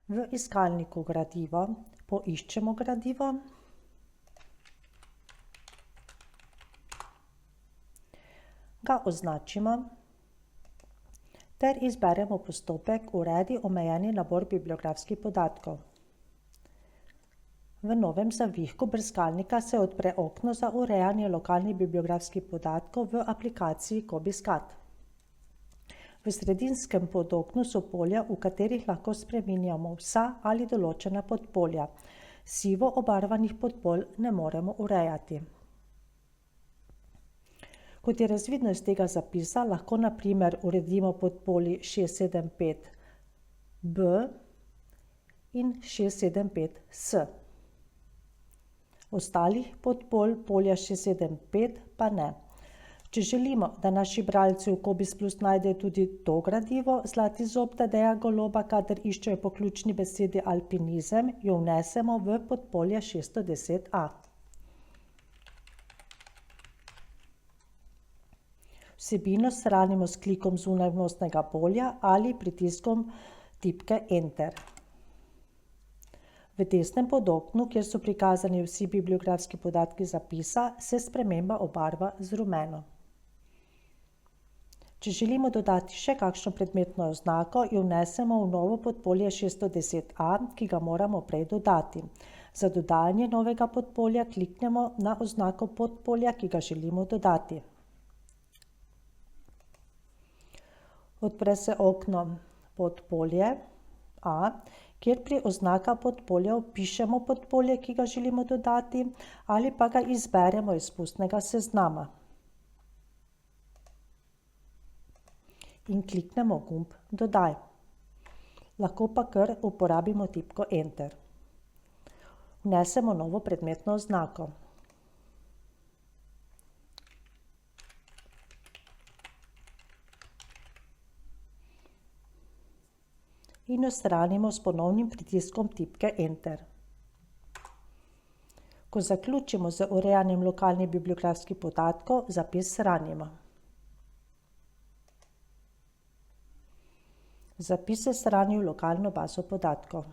V iskalniku gradivo poiščemo gradivo, ga označimo ter izberemo postopek Uredi omejeni nabor bibliografskih podatkov. V novem zavihku brskalnika se odpre okno za urejanje lokalnih bibliografskih podatkov v aplikaciji Cobiscat. V sredinskem podoknu so polja, v katerih lahko spreminjamo vsa ali določena podpolja. Sivo obarvanih podpolj ne moremo urejati. Kot je razvidno iz tega zapisa, lahko na primer uredimo podpolji 675b in 675s. Ostalih podpolj polja 675 pa ne. Če želimo, da naši bralci v Cobis Plus najdejo tudi to gradivo, Zlati zob Tadeja Goloba, kadar iščejo po ključni besedi alpinizem, jo vnesemo v podpolje 610a. Vsebino shranimo s klikom zunaj vnosnega polja ali pritiskom tipke Enter. V desnem podoknu, kjer so prikazani vsi bibliografski podatki zapisa, se sprememba obarva z rumeno. Če želimo dodati še kakšno predmetno oznako, jo vnesemo v novo podpolje 610a, ki ga moramo prej dodati. Za dodajanje novega podpolja kliknemo na oznako podpolja, ki ga želimo dodati. Odpre se okno podpolje A, kjer pri oznaka podpolja vpišemo podpolje, ki ga želimo dodati, ali pa ga izberemo iz pustnega seznama. In kliknemo gumb Dodaj. Lahko pa kar uporabimo tipko Enter. Vnesemo novo predmetno oznako. In jo shranimo s ponovnim pritiskom tipke Enter. Ko zaključimo z urejanjem lokalnih bibliografskih podatkov, zapis shranimo. Zapis se shrani v lokalno bazo podatkov.